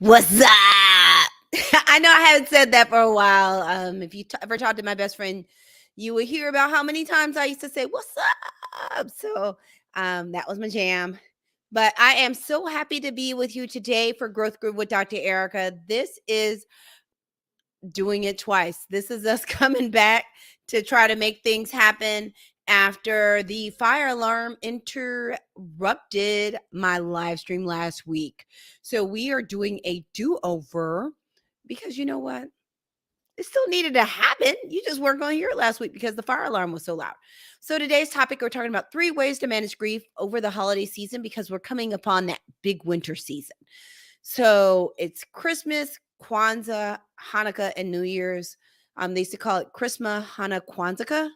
What's up? I know I haven't said that for a while. If you ever talked to my best friend, you would hear about how many times I used to say, "What's up?" So that was my jam. But I am so happy to be with you today for Growth Group with Dr. Erica. This is doing it twice. This is us coming back to try to make things happen after the fire alarm interrupted my live stream last week. So we are doing a do-over because you know what? It still needed to happen. You just weren't going to hear it last week because the fire alarm was so loud. So today's topic, we're talking about 3 ways to manage grief over the holiday season because we're coming upon that big winter season. So it's Christmas, Kwanzaa, Hanukkah, and New Year's. They used to call it Christmas, Hanukkah, Kwanzaa.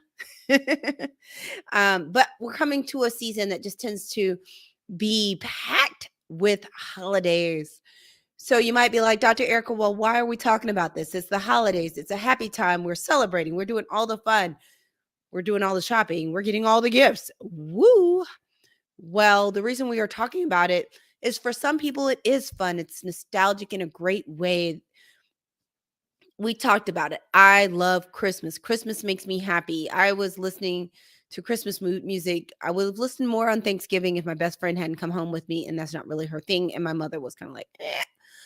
But we're coming to a season that just tends to be packed with holidays. So you might be like, Dr. Erica, well, why are we talking about this? It's the holidays. It's a happy time. We're celebrating. We're doing all the fun. We're doing all the shopping. We're getting all the gifts. Woo. Well, the reason we are talking about it is for some people, it is fun. It's nostalgic in a great way. We talked about it. I love Christmas. Christmas makes me happy. I was listening to Christmas music. I would have listened more on Thanksgiving if my best friend hadn't come home with me, and that's not really her thing. And my mother was kind of like, eh.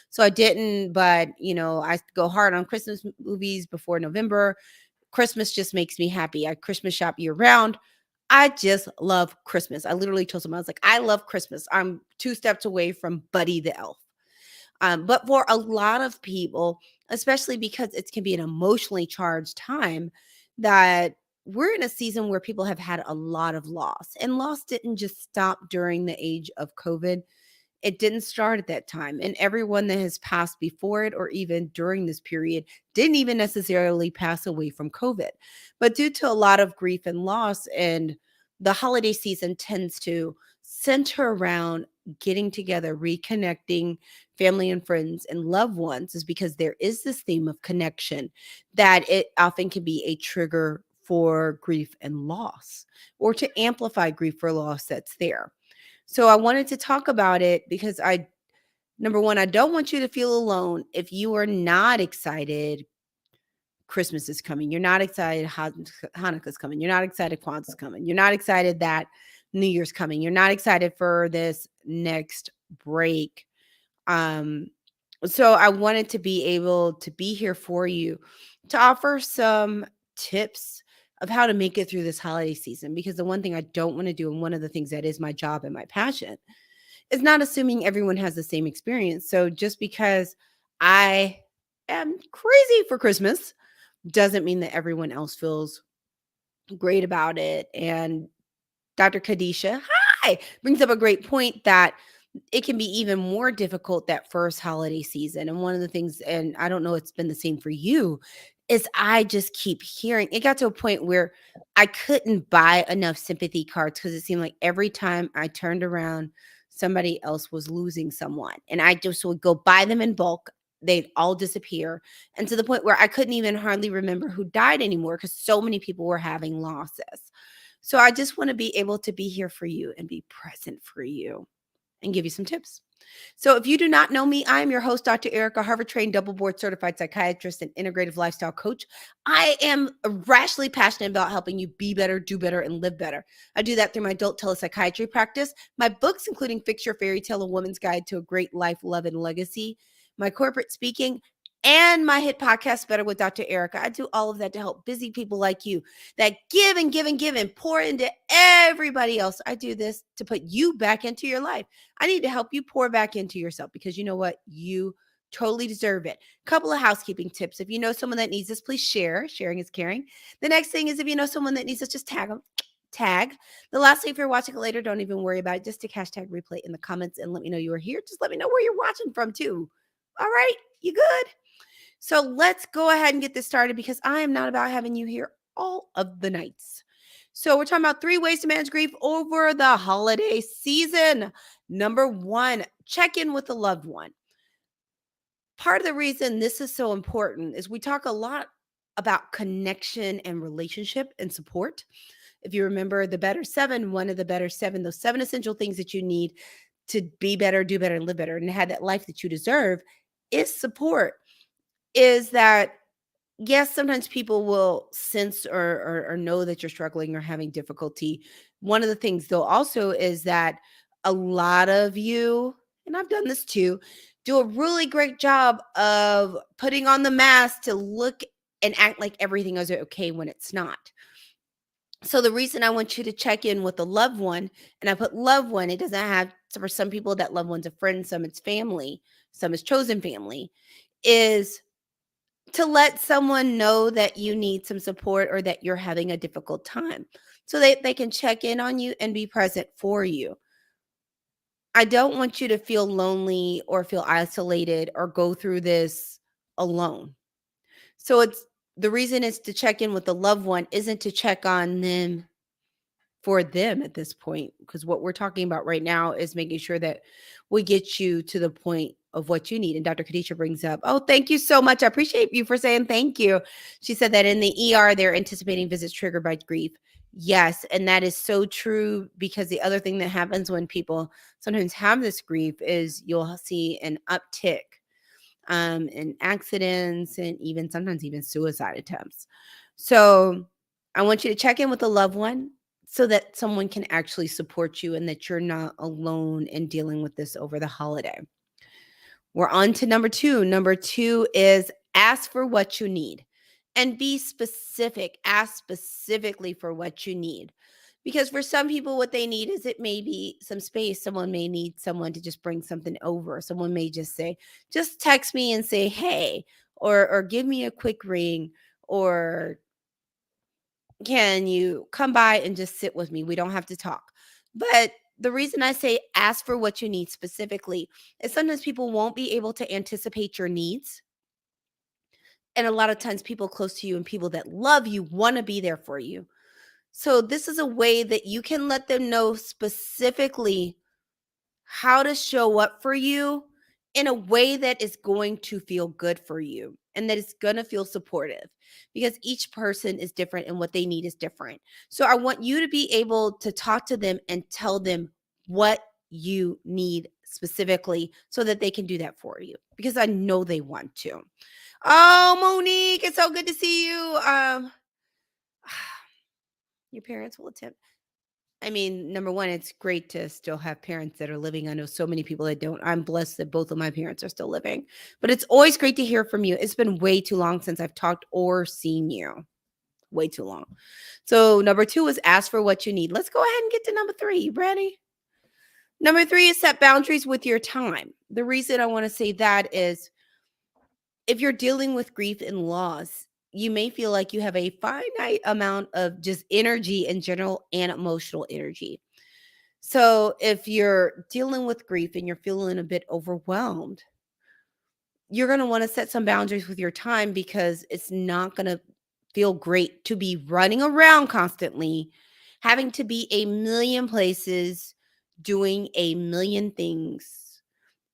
So I didn't, but I go hard on Christmas movies before November. Christmas just makes me happy. I Christmas shop year round. I just love Christmas. I literally told someone, I was like, I love Christmas. I'm 2 steps away from Buddy the Elf. But for a lot of people, especially because it can be an emotionally charged time, that we're in a season where people have had a lot of loss. And loss didn't just stop during the age of COVID. It didn't start at that time. And everyone that has passed before it or even during this period didn't even necessarily pass away from COVID. But due to a lot of grief and loss, and the holiday season tends to center around getting together, reconnecting family and friends and loved ones, is because there is this theme of connection that it often can be a trigger for grief and loss, or to amplify grief or loss that's there. So I wanted to talk about it because number one, I don't want you to feel alone if you are not excited. Christmas is coming. You're not excited. Hanukkah's coming. You're not excited. Kwanzaa's coming. You're not excited that New Year's coming. You're not excited for this next break. So I wanted to be able to be here for you to offer some tips of how to make it through this holiday season. Because the one thing I don't want to do, and one of the things that is my job and my passion, is not assuming everyone has the same experience. So just because I am crazy for Christmas doesn't mean that everyone else feels great about it. And Dr. Kadisha, hi, brings up a great point that it can be even more difficult that first holiday season. And one of the things, and I don't know, it's been the same for you, is I just keep hearing it got to a point where I couldn't buy enough sympathy cards because it seemed like every time I turned around, somebody else was losing someone. And I just would go buy them in bulk. They'd all disappear. And to the point where I couldn't even hardly remember who died anymore because so many people were having losses. So I just want to be able to be here for you and be present for you and give you some tips. So if you do not know me, I am your host, Dr. Erica, Harvard-trained, double board certified psychiatrist and integrative lifestyle coach. I am rashly passionate about helping you be better, do better, and live better. I do that through my adult telepsychiatry practice, my books, including Fix Your Fairy Tale, A Woman's Guide to a Great Life, Love, and Legacy, my corporate speaking, and my hit podcast, Better with Dr. Erica. I do all of that to help busy people like you that give and give and give and pour into everybody else. I do this to put you back into your life. I need to help you pour back into yourself because you know what? You totally deserve it. Couple of housekeeping tips. If you know someone that needs this, please share. Sharing is caring. The next thing is if you know someone that needs this, just tag them. Tag. The last thing, if you're watching it later, don't even worry about it. Just take hashtag replay in the comments and let me know you are here. Just let me know where you're watching from too. All right, you good? So let's go ahead and get this started because I am not about having you here all of the nights. So we're talking about 3 ways to manage grief over the holiday season. Number 1, check in with a loved one. Part of the reason this is so important is we talk a lot about connection and relationship and support. If you remember the Better 7, one of the Better 7, those 7 essential things that you need to be better, do better, and live better, and have that life that you deserve, is support, is that yes, sometimes people will sense or know that you're struggling or having difficulty. One of the things though also is that a lot of you, and I've done this too, do a really great job of putting on the mask to look and act like everything is okay when it's not. So the reason I want you to check in with a loved one, and I put loved one, it doesn't have, so for some people that loved one's a friend, some it's family, some is chosen family, is to let someone know that you need some support or that you're having a difficult time so they can check in on you and be present for you. I don't want you to feel lonely or feel isolated or go through this alone. So it's the reason is to check in with the loved one isn't to check on them for them at this point, because what we're talking about right now is making sure that we get you to the point of what you need. And Dr. Khadisha brings up, oh, thank you so much. I appreciate you for saying thank you. She said that in the ER, they're anticipating visits triggered by grief. Yes, and that is so true, because the other thing that happens when people sometimes have this grief is you'll see an uptick in accidents and even sometimes even suicide attempts. So I want you to check in with a loved one so that someone can actually support you and that you're not alone in dealing with this over the holiday. We're on to number two. Number two is ask for what you need and be specific. Ask specifically for what you need. Because for some people, what they need is it may be some space. Someone may need someone to just bring something over. Someone may just say, just text me and say, hey, or give me a quick ring, or can you come by and just sit with me? We don't have to talk. But the reason I say ask for what you need specifically is sometimes people won't be able to anticipate your needs. And a lot of times, people close to you and people that love you want to be there for you. So, this is a way that you can let them know specifically how to show up for you in a way that is going to feel good for you and that is going to feel supportive, because each person is different and what they need is different. So I want you to be able to talk to them and tell them what you need specifically so that they can do that for you, because I know they want to. Oh, Monique, it's so good to see you. Your parents will attempt. I mean, number one, it's great to still have parents that are living. I know so many people that don't. I'm blessed that both of my parents are still living, but it's always great to hear from you. It's been way too long since I've talked or seen you. Way too long. So, number two is ask for what you need. Let's go ahead and get to number three. You ready? Number three is set boundaries with your time. The reason I want to say that is if you're dealing with grief and loss, you may feel like you have a finite amount of just energy in general and emotional energy. So if you're dealing with grief and you're feeling a bit overwhelmed, you're going to want to set some boundaries with your time, because it's not going to feel great to be running around constantly, having to be a million places, doing a million things.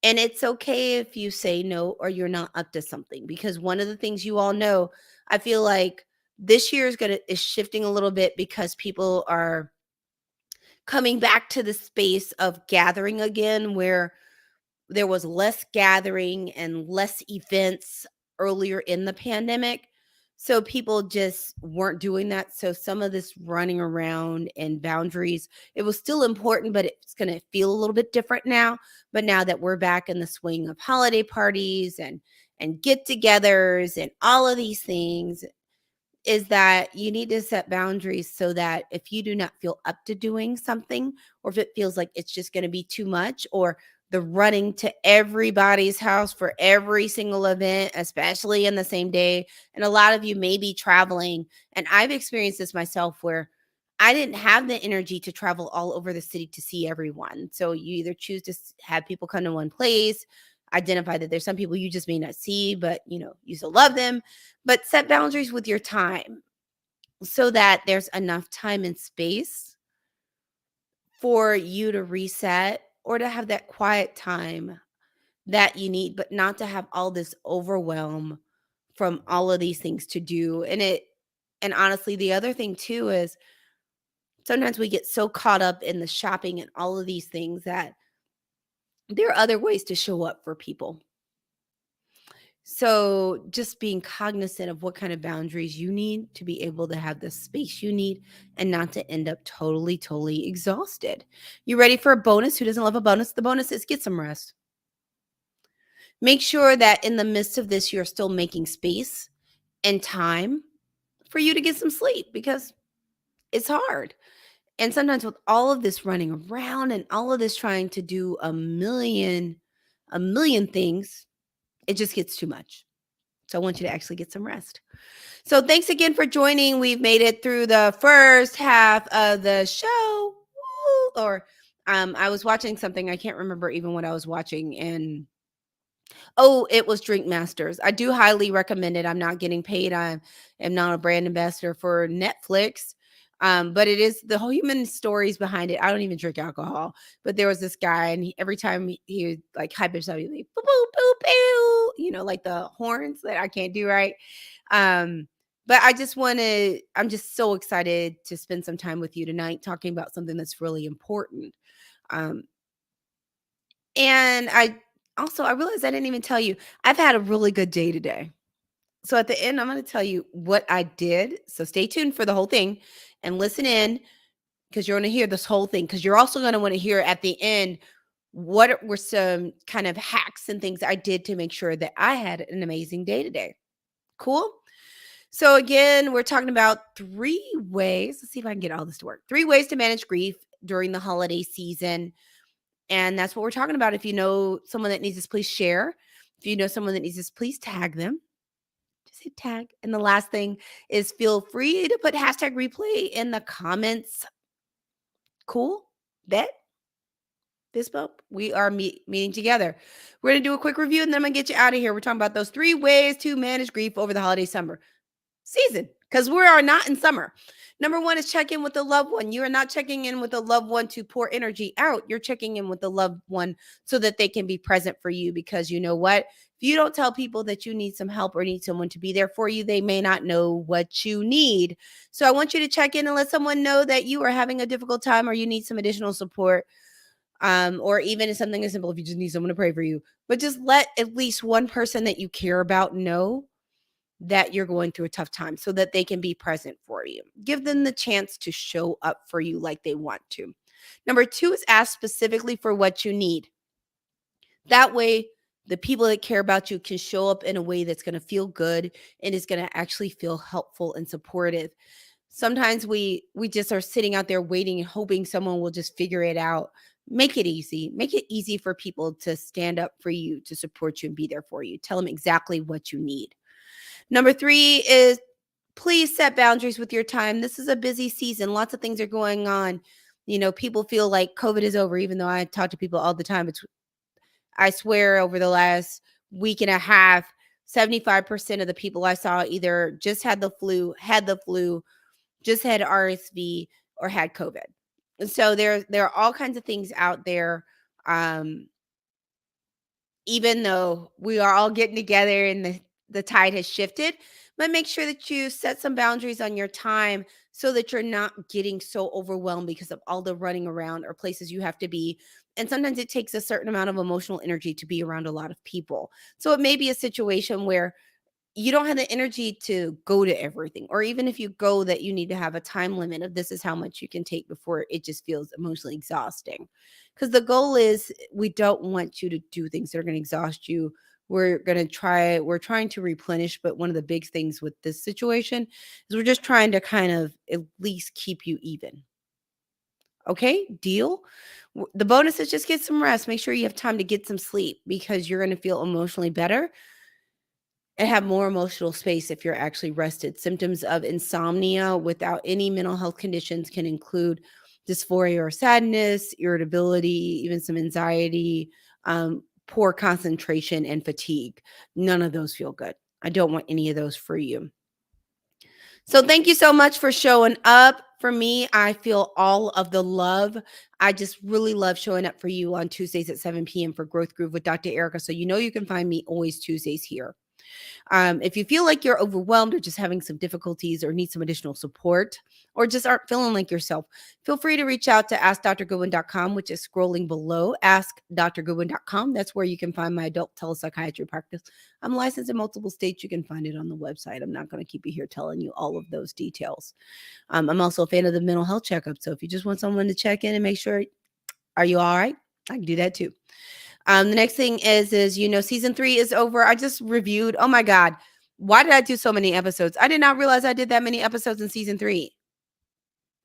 And it's okay if you say no or you're not up to something, because one of the things you all know, I feel like this year is shifting a little bit because people are coming back to the space of gathering again, where there was less gathering and less events earlier in the pandemic. So people just weren't doing that. So some of this running around and boundaries, it was still important, but it's going to feel a little bit different now. But now that we're back in the swing of holiday parties and get-togethers and all of these things, is that you need to set boundaries so that if you do not feel up to doing something, or if it feels like it's just going to be too much, or the running to everybody's house for every single event, especially in the same day. And a lot of you may be traveling. And I've experienced this myself, where I didn't have the energy to travel all over the city to see everyone. So you either choose to have people come to one place, identify that there's some people you just may not see, but you still love them, but set boundaries with your time so that there's enough time and space for you to reset or to have that quiet time that you need, but not to have all this overwhelm from all of these things to do. And honestly, the other thing too is sometimes we get so caught up in the shopping and all of these things that there are other ways to show up for people. So just being cognizant of what kind of boundaries you need to be able to have the space you need and not to end up totally, totally exhausted. You ready for a bonus? Who doesn't love a bonus? The bonus is get some rest. Make sure that in the midst of this, you're still making space and time for you to get some sleep because it's hard. And sometimes with all of this running around and all of this trying to do a million things, it just gets too much. So I want you to actually get some rest. So thanks again for joining. We've made it through the first half of the show. Woo! Or I was watching something. I can't remember even what I was watching. And oh, it was Drink Masters. I do highly recommend it. I'm not getting paid. I am not a brand ambassador for Netflix. But it is the whole human stories behind it. I don't even drink alcohol, but there was this guy, and every time he would like hype himself, he'd like, boo, boo, boo, boo, like the horns that I can't do right. But I'm just so excited to spend some time with you tonight talking about something that's really important. Um, and I realized I didn't even tell you, I've had a really good day today. So at the end, I'm going to tell you what I did. So stay tuned for the whole thing and listen in because you're going to hear this whole thing because you're also going to want to hear at the end what were some kind of hacks and things I did to make sure that I had an amazing day today. Cool? So again, we're talking about 3 ways. Let's see if I can get all this to work. 3 ways to manage grief during the holiday season. And that's what we're talking about. If you know someone that needs this, please share. If you know someone that needs this, please tag them. Just hit tag. And the last thing is feel free to put hashtag replay in the comments. Cool? Bet? This bump, we are meeting together. We're going to do a quick review and then I'm going to get you out of here. We're talking about those 3 ways to manage grief over the holiday summer season because we are not in summer. Number 1 is check in with a loved one. You are not checking in with a loved one to pour energy out. You're checking in with the loved one so that they can be present for you because you know what? If you don't tell people that you need some help or need someone to be there for you, they may not know what you need. So I want you to check in and let someone know that you are having a difficult time or you need some additional support. Or even if something as simple, if you just need someone to pray for you, but just let at least one person that you care about know that you're going through a tough time so that they can be present for you. Give them the chance to show up for you like they want to. Number 2 is ask specifically for what you need. That way, the people that care about you can show up in a way that's going to feel good and is going to actually feel helpful and supportive. Sometimes we just are sitting out there waiting and hoping someone will just figure it out. Make it easy. Make it easy for people to stand up for you, to support you and be there for you. Tell them exactly what you need. Number 3 is please set boundaries with your time. This is a busy season. Lots of things are going on. People feel like COVID is over, even though I talk to people all the time. I swear over the last week and a half, 75% of the people I saw either just had the flu, just had RSV, or had COVID. And so there are all kinds of things out there. Um, Even though we are all getting together and the tide has shifted, but make sure that you set some boundaries on your time so that you're not getting so overwhelmed because of all the running around or places you have to be. And sometimes it takes a certain amount of emotional energy to be around a lot of people. So it may be a situation where you don't have the energy to go to everything, or even if you go, that you need to have a time limit of this is how much you can take before it just feels emotionally exhausting. Because the goal is we don't want you to do things that are going to exhaust you. We're trying to replenish, but one of the big things with this situation is we're just trying to kind of at least keep you even. Okay, deal. The bonus is just get some rest. Make sure you have time to get some sleep because you're going to feel emotionally better and have more emotional space if you're actually rested. Symptoms of insomnia without any mental health conditions can include dysphoria or sadness, irritability, even some anxiety, poor concentration, and fatigue. None of those feel good. I don't want any of those for you. So thank you so much for showing up. For me, I feel all of the love. I just really love showing up for you on Tuesdays at 7 p.m. for Growth Groove with Dr. Erica. So you know you can find me always Tuesdays here. If you feel like you're overwhelmed or just having some difficulties or need some additional support or just aren't feeling like yourself, feel free to reach out to askdrgoodwin.com, which is scrolling below, askdrgoodwin.com. That's where you can find my adult telepsychiatry practice. I'm licensed in multiple states. You can find it on the website. I'm not going to keep you here telling you all of those details. I'm also a fan of the mental health checkup. So if you just want someone to check in and make sure, are you all right? I can do that too. The next thing is season 3 is over. I just reviewed. Oh my God. Why did I do so many episodes? I did not realize I did that many episodes in season 3.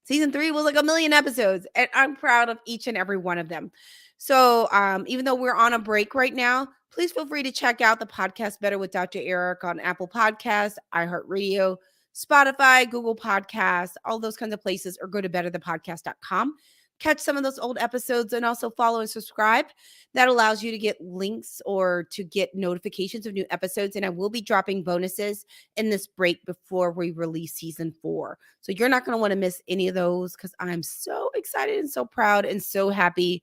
Season 3 was like 1,000,000 episodes, and I'm proud of each and every one of them. So, even though we're on a break right now, please feel free to check out the podcast Better with Dr. Eric on Apple Podcasts, iHeartRadio, Spotify, Google Podcasts, all those kinds of places, or go to betterthepodcast.com. Catch some of those old episodes and also follow and subscribe. That allows you to get links or to get notifications of new episodes. And I will be dropping bonuses in this break before we release season 4. So you're not going to want to miss any of those because I'm so excited and so proud and so happy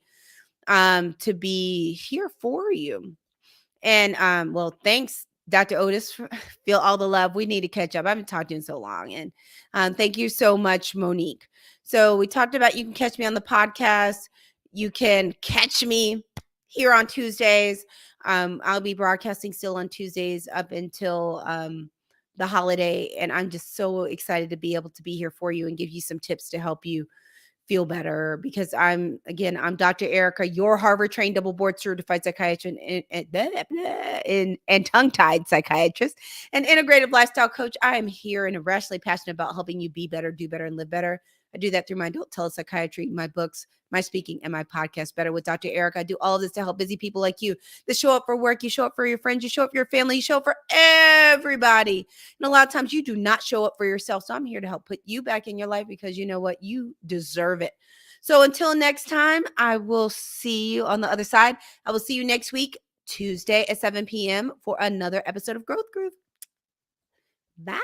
to be here for you. And well, thanks, Dr. Otis. Feel all the love. We need to catch up. I haven't talked to you in so long. And thank you so much, Monique. So we talked about you can catch me on the podcast. You can catch me here on Tuesdays. I'll be broadcasting still on Tuesdays up until the holiday. And I'm just so excited to be able to be here for you and give you some tips to help you feel better because I'm Dr. Erica, your Harvard trained double board certified psychiatrist and tongue-tied psychiatrist and integrative lifestyle coach. I am here and irrationally passionate about helping you be better, do better, and live better. I do that through my adult telepsychiatry, my books, my speaking, and my podcast, Better with Dr. Eric. I do all of this to help busy people like you that show up for work, you show up for your friends, you show up for your family, you show up for everybody. And a lot of times you do not show up for yourself. So I'm here to help put you back in your life because you know what? You deserve it. So until next time, I will see you on the other side. I will see you next week, Tuesday at 7 p.m. for another episode of Growth Groove. Bye.